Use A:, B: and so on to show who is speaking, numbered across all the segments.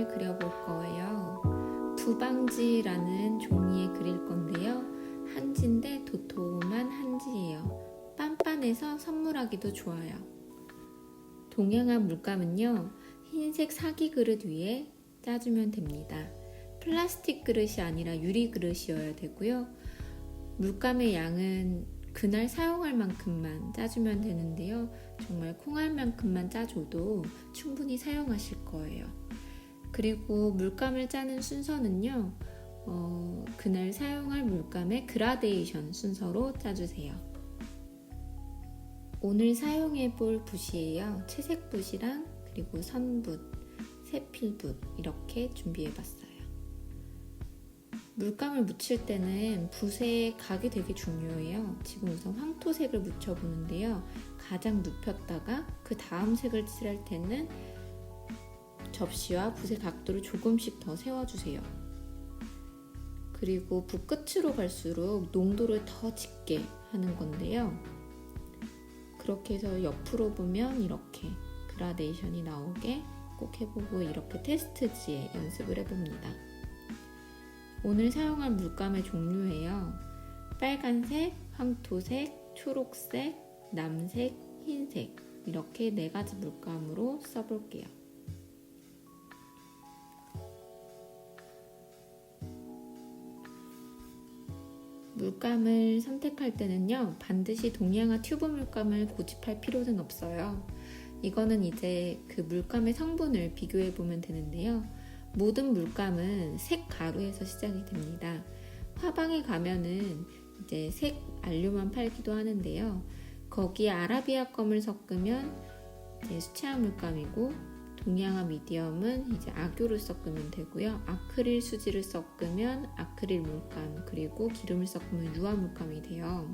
A: 그림을 그려볼 거예요. 두방지라는 종이에 그릴 건데요. 한지인데 도톰한 한지예요. 빤빤해서 선물하기도 좋아요. 동양화 물감은요, 흰색 사기 그릇 위에 짜주면 됩니다. 플라스틱 그릇이 아니라 유리 그릇이어야 되고요. 물감의 양은 그날 사용할 만큼만 짜주면 되는데요. 정말 콩알만큼만 짜줘도 충분히 사용하실 거예요. 그리고 물감을 짜는 순서는요, 그날 사용할 물감의 그라데이션 순서로 짜주세요. 오늘 사용해 볼 붓이에요. 채색 붓이랑 그리고 선붓, 세필붓 이렇게 준비해 봤어요. 물감을 묻힐 때는 붓의 각이 되게 중요해요. 지금 우선 황토색을 묻혀보는데요. 가장 눕혔다가 그 다음 색을 칠할 때는 접시와 붓의 각도를 조금씩 더 세워주세요. 그리고 붓 끝으로 갈수록 농도를 더 짙게 하는 건데요. 그렇게 해서 옆으로 보면 이렇게 그라데이션이 나오게 꼭 해보고 이렇게 테스트지에 연습을 해봅니다. 오늘 사용할 물감의 종류예요. 빨간색, 황토색, 초록색, 남색, 흰색 이렇게 4가지 물감으로 써볼게요. 물감을 선택할 때는요, 반드시 동양화 튜브 물감을 고집할 필요는 없어요. 이거는 이제 그 물감의 성분을 비교해 보면 되는데요. 모든 물감은 색 가루에서 시작이 됩니다. 화방에 가면은 이제 색 안료만 팔기도 하는데요. 거기에 아라비아 껌을 섞으면 이제 수채화 물감이고, 동양화 미디엄은 이제 악교를 섞으면 되고요. 아크릴 수지를 섞으면 아크릴 물감, 그리고 기름을 섞으면 유화 물감이 돼요.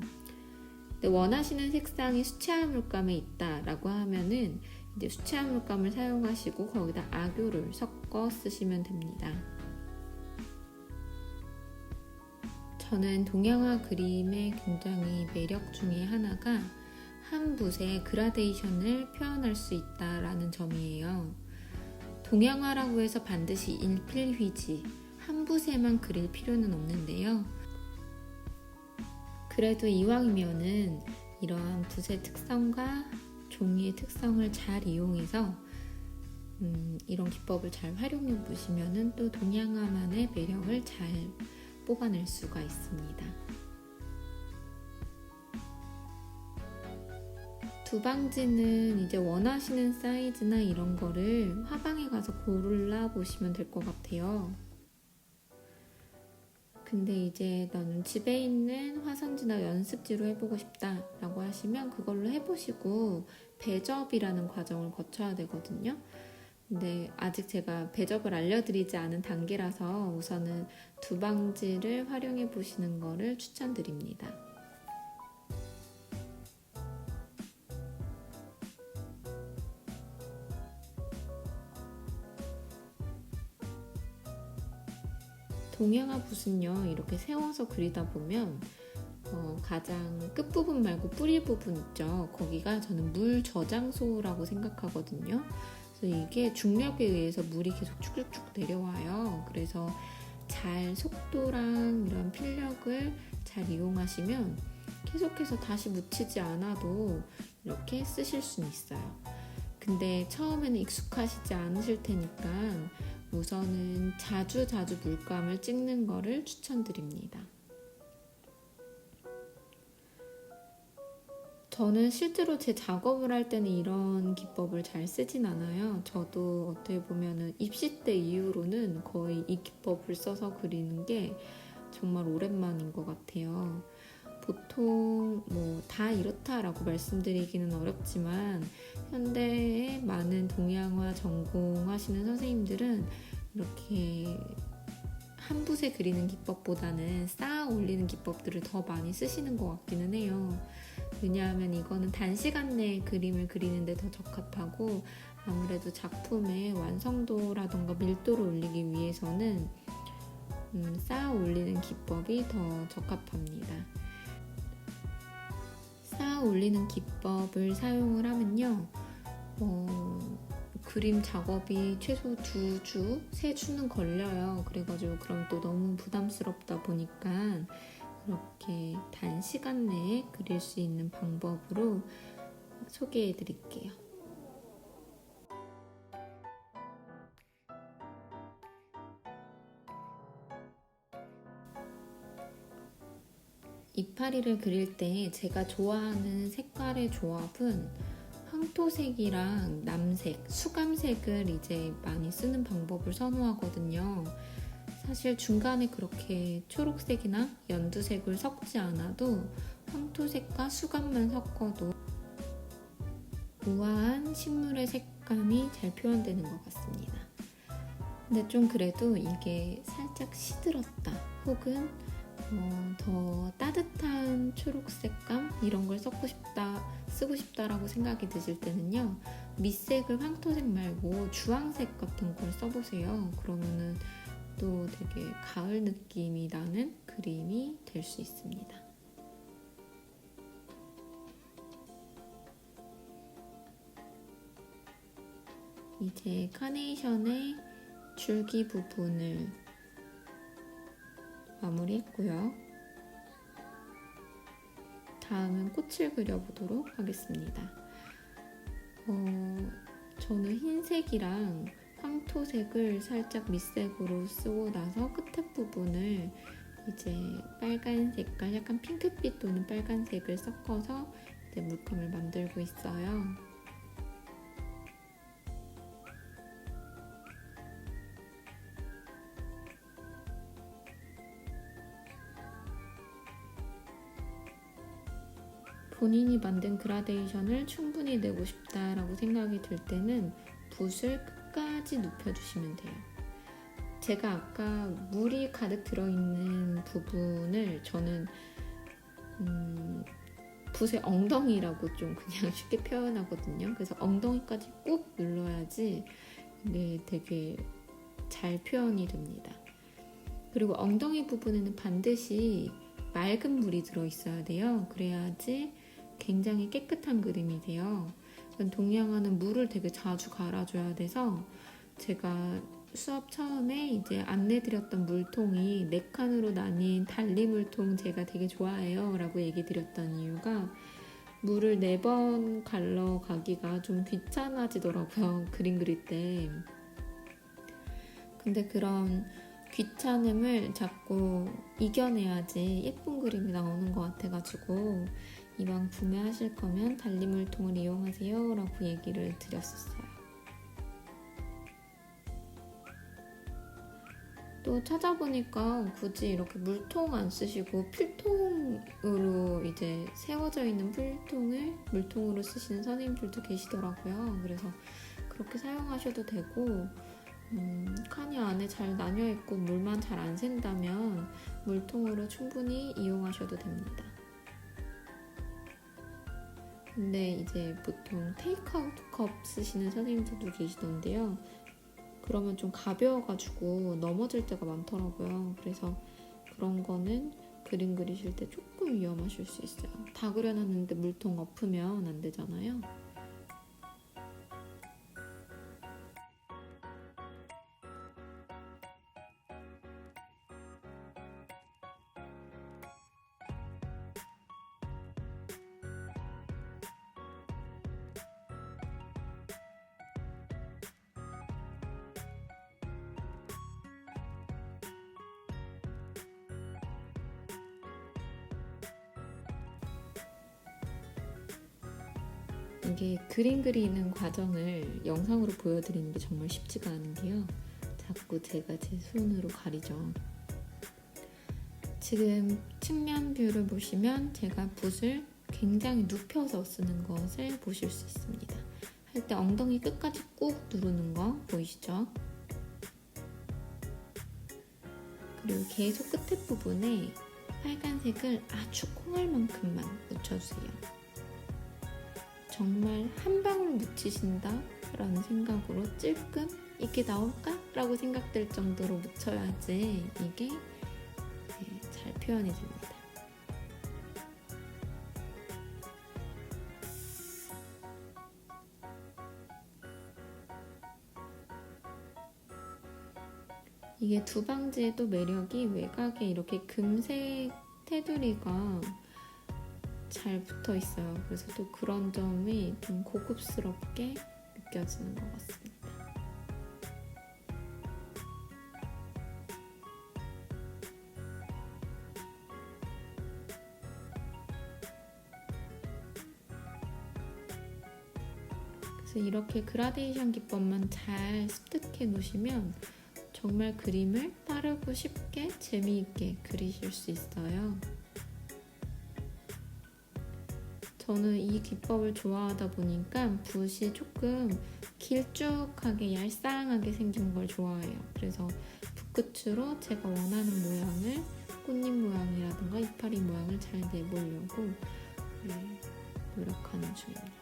A: 근데 원하시는 색상이 수채화 물감에 있다라고 하면은 이제 수채화 물감을 사용하시고 거기다 악교를 섞어 쓰시면 됩니다. 저는 동양화 그림의 굉장히 매력 중에 하나가 한 붓의 그라데이션을 표현할 수 있다라는 점이에요. 동양화라고 해서 반드시 일필휘지 한 붓에만 그릴 필요는 없는데요. 그래도 이왕이면은 이러한 붓의 특성과 종이의 특성을 잘 이용해서 이런 기법을 잘 활용해 보시면은 또 동양화만의 매력을 잘 뽑아낼 수가 있습니다. 두방지는 이제 원하시는 사이즈나 이런 거를 화방에 가서 골라 보시면 될 것 같아요. 근데 이제 나는 집에 있는 화선지나 연습지로 해보고 싶다 라고 하시면 그걸로 해보시고 배접이라는 과정을 거쳐야 되거든요. 근데 아직 제가 배접을 알려드리지 않은 단계라서 우선은 두방지를 활용해 보시는 거를 추천드립니다. 동양화 붓은요, 이렇게 세워서 그리다 보면 가장 끝부분 말고 뿌리 부분 있죠. 거기가 저는 물 저장소라고 생각하거든요. 그래서 이게 중력에 의해서 물이 계속 쭉쭉쭉 내려와요. 그래서 잘 속도랑 이런 필력을 잘 이용하시면 계속해서 다시 묻히지 않아도 이렇게 쓰실 수는 있어요. 근데 처음에는 익숙하시지 않으실 테니까 우선은 자주 물감을 찍는 거를 추천드립니다. 저는 실제로 제 작업을 할 때는 이런 기법을 잘 쓰진 않아요. 저도 어떻게 보면은 입시 때 이후로는 거의 이 기법을 써서 그리는 게 정말 오랜만인 것 같아요. 보통 뭐 다 이렇다라고 말씀드리기는 어렵지만 현대의 많은 동양화 전공하시는 선생님들은 이렇게 한 붓에 그리는 기법보다는 쌓아 올리는 기법들을 더 많이 쓰시는 것 같기는 해요. 왜냐하면 이거는 단시간 내에 그림을 그리는데 더 적합하고 아무래도 작품의 완성도라던가 밀도를 올리기 위해서는 쌓아 올리는 기법이 더 적합합니다. 쌓아 올리는 기법을 사용을 하면요, 그림 작업이 최소 2주, 3주는 걸려요. 그래가지고 그럼 또 너무 부담스럽다 보니까 이렇게 단시간 내에 그릴 수 있는 방법으로 소개해 드릴게요. 이파리를 그릴 때 제가 좋아하는 색깔의 조합은 황토색이랑 남색, 수감색을 이제 많이 쓰는 방법을 선호하거든요. 사실 중간에 그렇게 초록색이나 연두색을 섞지 않아도 황토색과 수감만 섞어도 우아한 식물의 색감이 잘 표현되는 것 같습니다. 근데 좀 그래도 이게 살짝 시들었다 혹은 더 따뜻한 초록색감 이런 걸 쓰고 싶다라고 생각이 드실 때는요, 밑색을 황토색 말고 주황색 같은 걸 써보세요. 그러면은 또 되게 가을 느낌이 나는 그림이 될 수 있습니다. 이제 카네이션의 줄기 부분을 마무리했고요. 다음은 꽃을 그려보도록 하겠습니다. 저는 흰색이랑 황토색을 살짝 밑색으로 쓰고 나서 끝에 부분을 이제 빨간 색깔, 약간 핑크빛 또는 빨간색을 섞어서 이제 물감을 만들고 있어요. 본인이 만든 그라데이션을 충분히 내고 싶다라고 생각이 들 때는 붓을 끝까지 눕혀주시면 돼요. 제가 아까 물이 가득 들어있는 부분을 저는 붓의 엉덩이라고 좀 그냥 쉽게 표현하거든요. 그래서 엉덩이까지 꾹 눌러야지 이게 되게 잘 표현이 됩니다. 그리고 엉덩이 부분에는 반드시 맑은 물이 들어있어야 돼요. 그래야지 굉장히 깨끗한 그림이 돼요. 동양화는 물을 되게 자주 갈아줘야 돼서 제가 수업 처음에 이제 안내드렸던 물통이 4칸으로 나뉜 단리 물통 제가 되게 좋아해요 라고 얘기 드렸던 이유가 물을 4번 갈러 가기가 좀 귀찮아지더라고요. 그림 그릴 때. 근데 그런 귀찮음을 자꾸 이겨내야지 예쁜 그림이 나오는 것 같아가지고 이왕 구매하실 거면 단리물통을 이용하세요 라고 얘기를 드렸었어요. 또 찾아보니까 굳이 이렇게 물통 안 쓰시고 필통으로 이제 세워져 있는 필통을 물통으로 쓰시는 선생님들도 계시더라고요. 그래서 그렇게 사용하셔도 되고 칸이 안에 잘 나뉘어 있고 물만 잘 안 샌다면 물통으로 충분히 이용하셔도 됩니다. 근데 이제 보통 테이크아웃 컵 쓰시는 선생님들도 계시던데요. 그러면 좀 가벼워가지고 넘어질 때가 많더라고요. 그래서 그런 거는 그림 그리실 때 조금 위험하실 수 있어요. 다 그려놨는데 물통 엎으면 안 되잖아요. 이게 그림 그리는 과정을 영상으로 보여드리는 게 정말 쉽지가 않은데요. 자꾸 제가 제 손으로 가리죠. 지금 측면 뷰를 보시면 제가 붓을 굉장히 눕혀서 쓰는 것을 보실 수 있습니다. 할 때 엉덩이 끝까지 꾹 누르는 거 보이시죠? 그리고 계속 끝에 부분에 빨간색을 아주 콩알만큼만 묻혀주세요. 정말 한 방울 묻히신다 라는 생각으로 찔끔 이게 나올까? 라고 생각될 정도로 묻혀야지 이게 잘 표현이 됩니다. 이게 두방지의 또 매력이 외곽에 이렇게 금색 테두리가 잘 붙어 있어요. 그래서 또 그런 점이 좀 고급스럽게 느껴지는 것 같습니다. 그래서 이렇게 그라데이션 기법만 잘 습득해 놓으시면 정말 그림을 빠르고 쉽게 재미있게 그리실 수 있어요. 저는 이 기법을 좋아하다 보니까 붓이 조금 길쭉하게 얄쌍하게 생긴 걸 좋아해요. 그래서 붓끝으로 제가 원하는 모양을, 꽃잎 모양이라든가 이파리 모양을 잘 내보려고 노력하는 중입니다.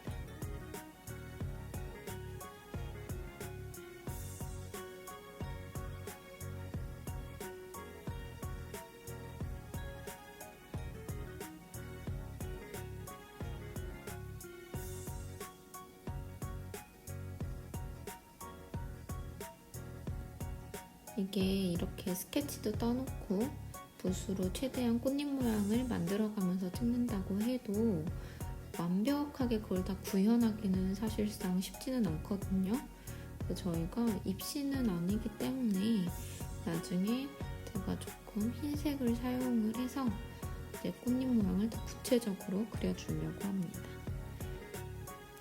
A: 이게 이렇게 스케치도 떠놓고 붓으로 최대한 꽃잎 모양을 만들어가면서 찍는다고 해도 완벽하게 그걸 다 구현하기는 사실상 쉽지는 않거든요. 그래서 저희가 입시는 아니기 때문에 나중에 제가 조금 흰색을 사용을 해서 이제 꽃잎 모양을 더 구체적으로 그려주려고 합니다.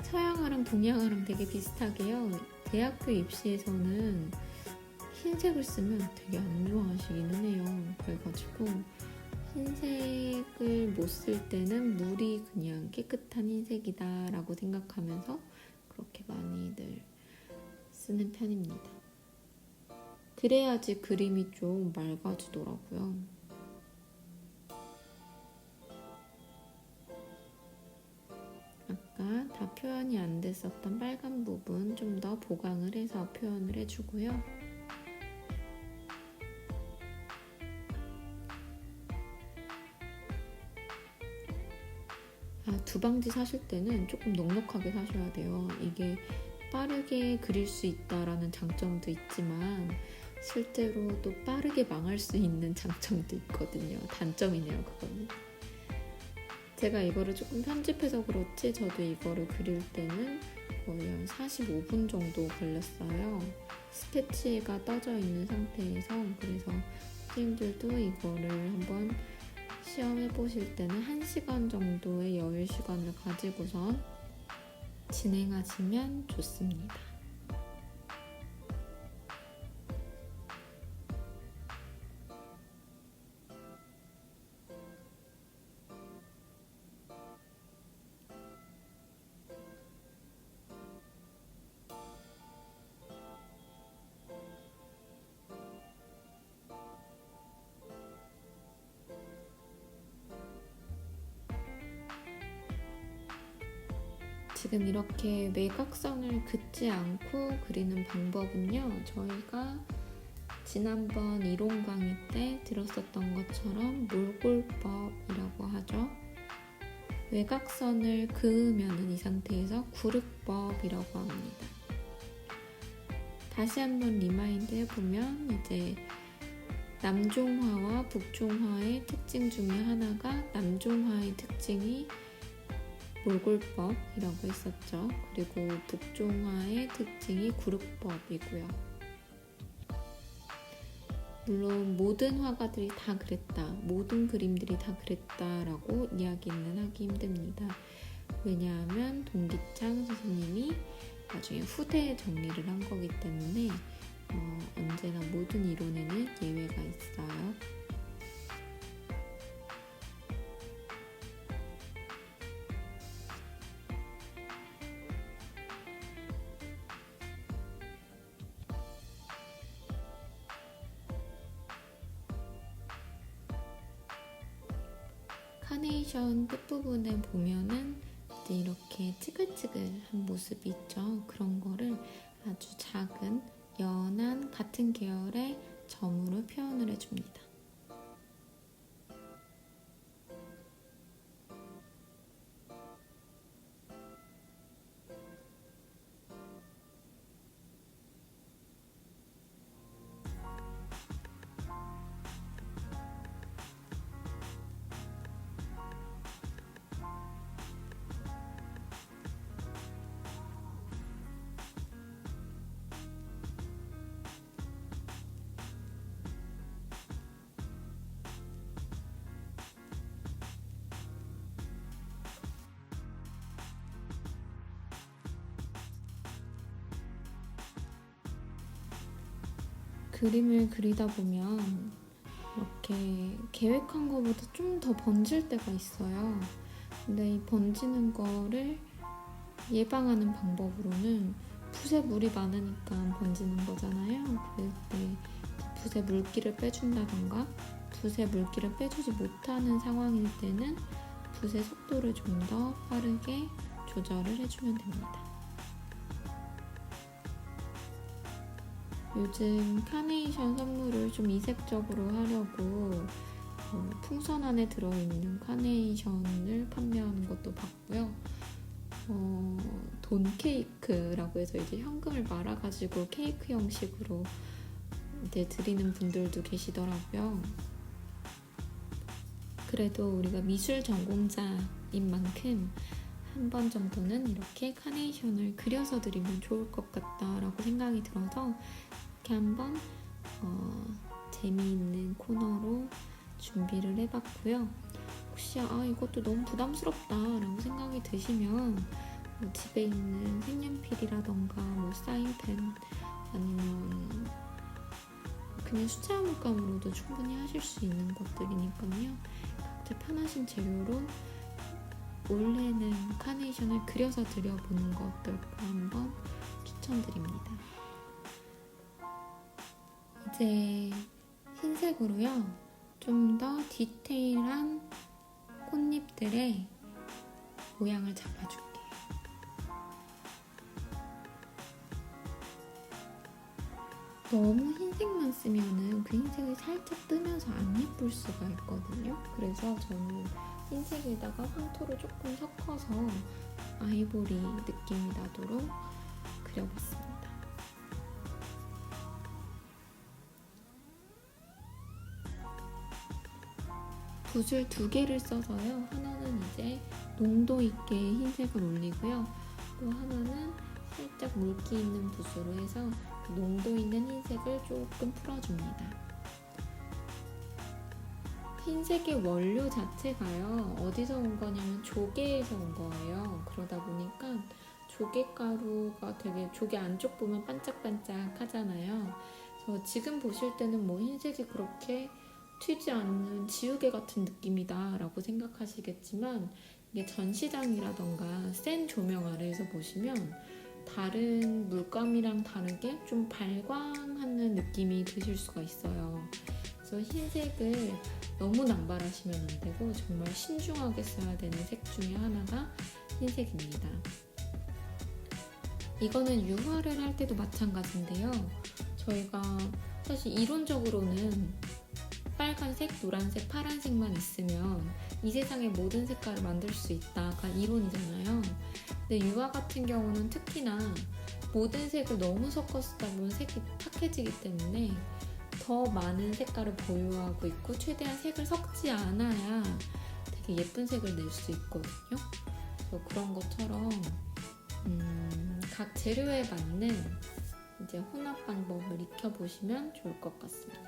A: 서양화랑 동양화랑 되게 비슷하게요. 대학교 입시에서는 흰색을 쓰면 되게 안 좋아하시기는 해요. 그래가지고 흰색을 못 쓸 때는 물이 그냥 깨끗한 흰색이다 라고 생각하면서 그렇게 많이들 쓰는 편입니다. 그래야지 그림이 좀 맑아지더라고요. 아까 다 표현이 안 됐었던 빨간 부분 좀 더 보강을 해서 표현을 해주고요. 두방지 사실 때는 조금 넉넉하게 사셔야 돼요. 이게 빠르게 그릴 수 있다라는 장점도 있지만 실제로 또 빠르게 망할 수 있는 장점도 있거든요. 단점이네요, 그거는. 제가 이거를 조금 편집해서 그렇지 저도 이거를 그릴 때는 거의 한 45분 정도 걸렸어요. 스케치가 떠져 있는 상태에서. 그래서 선생님들도 이거를 한번 시험해 보실 때는 1시간 정도의 여유 시간을 가지고선 진행하시면 좋습니다. 지금 이렇게 외곽선을 긋지 않고 그리는 방법은요, 저희가 지난번 이론 강의 때 들었었던 것처럼 몰골법이라고 하죠. 외곽선을 그으면 이 상태에서 구륵법이라고 합니다. 다시 한번 리마인드 해보면 이제 남종화와 북종화의 특징 중에 하나가 남종화의 특징이 몰골법이라고 했었죠. 그리고 북종화의 특징이 구륵법이고요. 물론 모든 화가들이 다 그랬다, 모든 그림들이 다 그랬다라고 이야기는 하기 힘듭니다. 왜냐하면 동기창 선생님이 나중에 후대에 정리를 한 거기 때문에 언제나 모든 이론에는 예외가 있어요. 카네이션 끝부분에 보면은 이제 이렇게 찌글찌글한 모습이 있죠. 그런 거를 아주 작은 연한 같은 계열의 점으로 표현을 해줍니다. 그림을 그리다 보면 이렇게 계획한 것보다 좀 더 번질 때가 있어요. 근데 이 번지는 거를 예방하는 방법으로는 붓에 물이 많으니까 번지는 거잖아요. 그럴 때 붓에 물기를 빼준다던가 붓에 물기를 빼주지 못하는 상황일 때는 붓의 속도를 좀 더 빠르게 조절을 해주면 됩니다. 요즘 카네이션 선물을 좀 이색적으로 하려고 풍선 안에 들어있는 카네이션을 판매하는 것도 봤고요. 돈 케이크라고 해서 이제 현금을 말아가지고 케이크 형식으로 이제 드리는 분들도 계시더라고요. 그래도 우리가 미술 전공자인 만큼 한 번 정도는 이렇게 카네이션을 그려서 드리면 좋을 것 같다라고 생각이 들어서 이렇게 한번 재미있는 코너로 준비를 해봤고요. 혹시 이것도 너무 부담스럽다 라고 생각이 드시면 집에 있는 색연필이라던가 사인펜 아니면 그냥 숫자 물감으로도 충분히 하실 수 있는 것들이니까요. 각자 편하신 재료로 올해는 카네이션을 그려서 드려보는 거 어떨까 한번 추천드립니다. 이제 흰색으로요. 좀 더 디테일한 꽃잎들의 모양을 잡아줄게요. 너무 흰색만 쓰면은 그 흰색이 살짝 뜨면서 안 예쁠 수가 있거든요. 그래서 저는 흰색에다가 황토를 조금 섞어서 아이보리 느낌이 나도록 그려봤습니다. 붓을 2개를 써서요. 하나는 이제 농도 있게 흰색을 올리고요. 또 하나는 살짝 물기 있는 붓으로 해서 농도 있는 흰색을 조금 풀어줍니다. 흰색의 원료 자체가요. 어디서 온 거냐면 조개에서 온 거예요. 그러다 보니까 조개가루가 되게 조개 안쪽 보면 반짝반짝 하잖아요. 그래서 지금 보실 때는 흰색이 그렇게 튀지 않는 지우개 같은 느낌이다 라고 생각하시겠지만 이게 전시장이라던가 센 조명 아래에서 보시면 다른 물감이랑 다르게 좀 발광하는 느낌이 드실 수가 있어요. 그래서 흰색을 너무 남발하시면 안 되고 정말 신중하게 써야 되는 색 중에 하나가 흰색입니다. 이거는 유화를 할 때도 마찬가지인데요. 저희가 사실 이론적으로는 빨간색, 노란색, 파란색만 있으면 이 세상의 모든 색깔을 만들 수 있다가 이론이잖아요. 근데 유화 같은 경우는 특히나 모든 색을 너무 섞어 쓰다 보면 색이 탁해지기 때문에 더 많은 색깔을 보유하고 있고 최대한 색을 섞지 않아야 되게 예쁜 색을 낼 수 있거든요. 그래서 그런 것처럼 각 재료에 맞는 이제 혼합 방법을 익혀보시면 좋을 것 같습니다.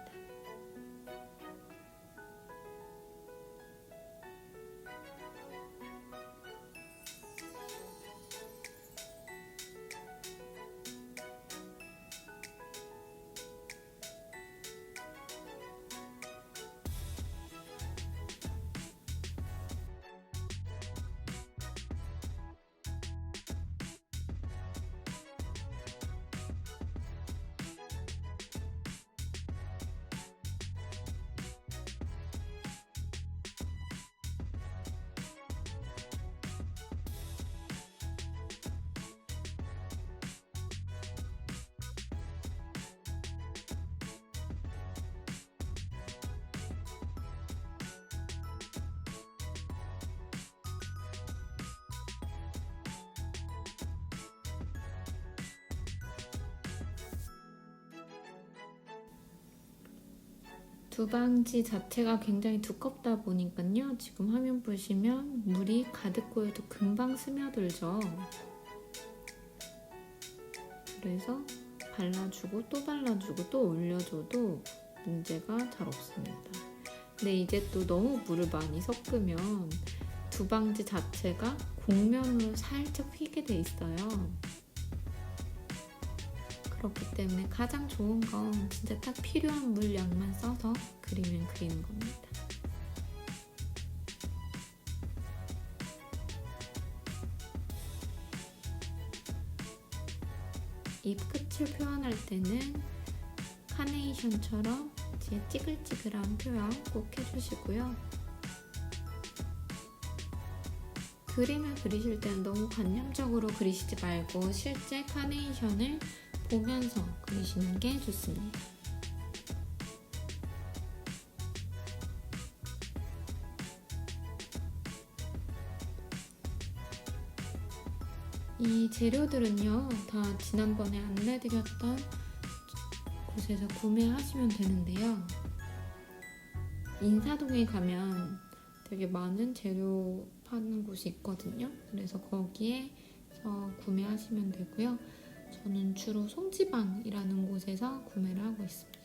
A: 두방지 자체가 굉장히 두껍다 보니까요. 지금 화면 보시면 물이 가득 고여도 금방 스며들죠. 그래서 발라주고 또 발라주고 또 올려줘도 문제가 잘 없습니다. 근데 이제 또 너무 물을 많이 섞으면 두방지 자체가 곡면으로 살짝 휘게 돼 있어요. 그렇기 때문에 가장 좋은 건 진짜 딱 필요한 물량만 써서 그리면 그리는 겁니다. 잎 끝을 표현할 때는 카네이션처럼 이제 찌글찌글한 표현 꼭 해주시고요. 그림을 그리실 때는 너무 관념적으로 그리시지 말고 실제 카네이션을 보면서 그리시는 게 좋습니다. 이 재료들은요, 다 지난번에 안내드렸던 곳에서 구매하시면 되는데요. 인사동에 가면 되게 많은 재료 파는 곳이 있거든요. 그래서 거기에서 구매하시면 되고요. 저는 주로 송지방이라는 곳에서 구매를 하고 있습니다.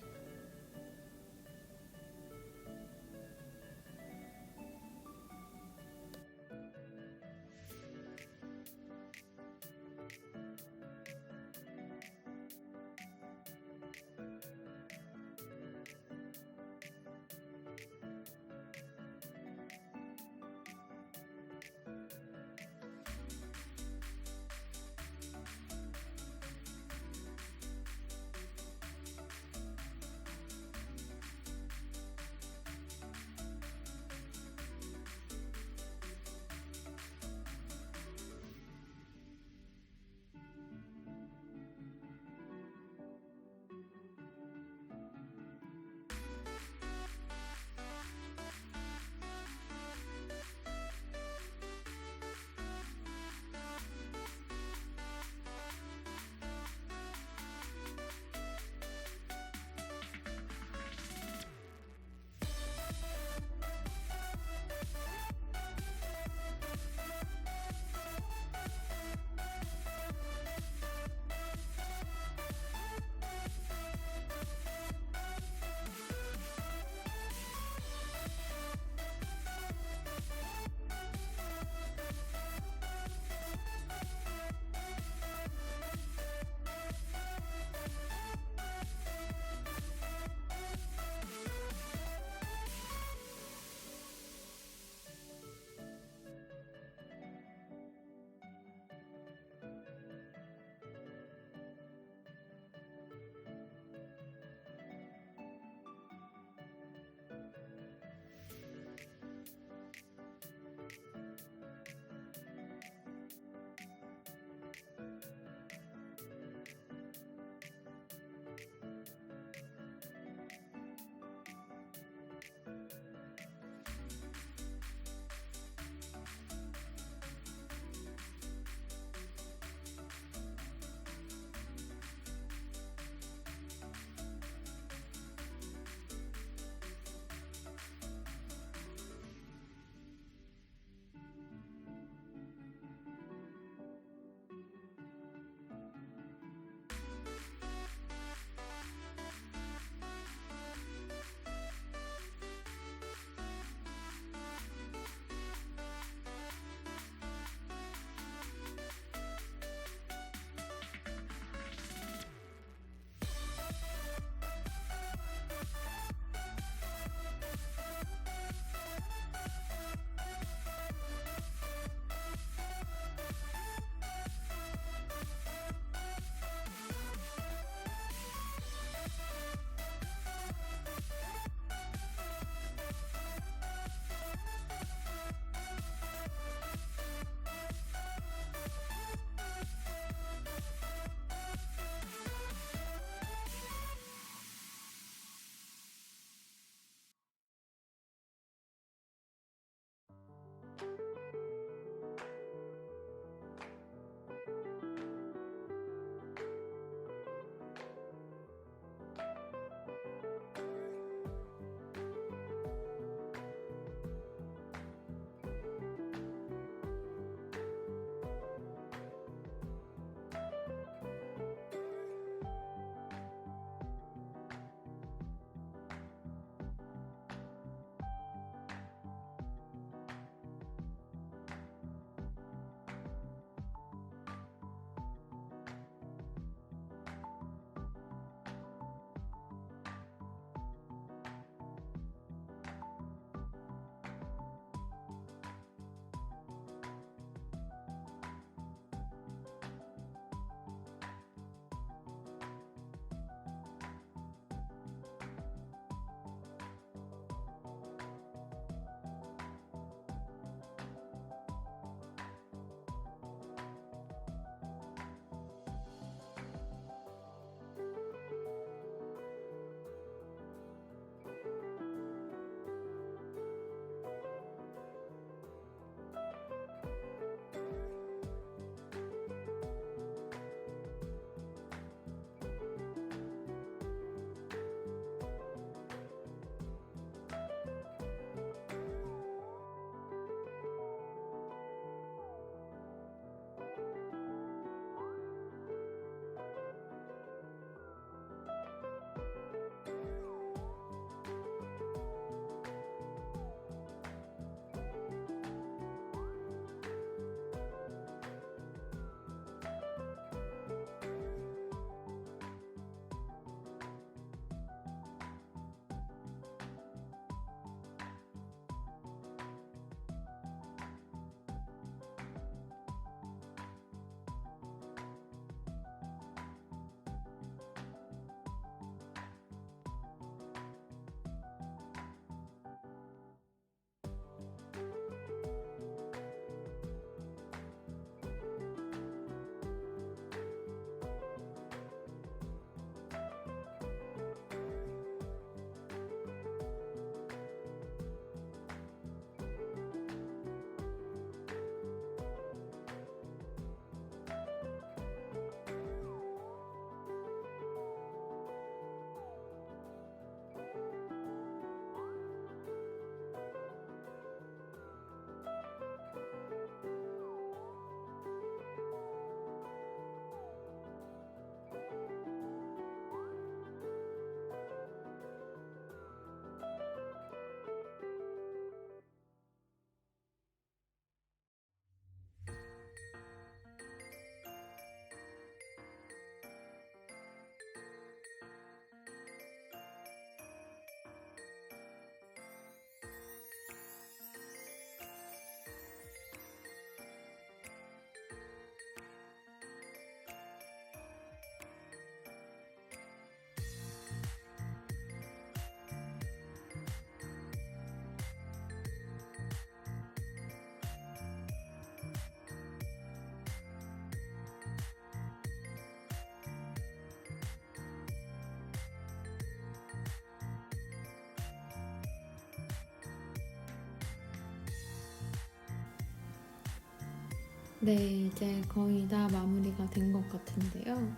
A: 네, 이제 거의 다 마무리가 된 것 같은데요.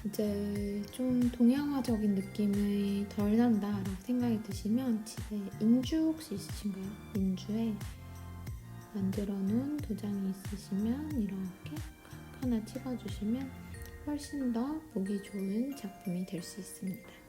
A: 이제 좀 동양화적인 느낌이 덜 난다라고 생각이 드시면 집에 인주 혹시 있으신가요? 인주에 만들어 놓은 도장이 있으시면 이렇게 각 하나 찍어주시면 훨씬 더 보기 좋은 작품이 될 수 있습니다.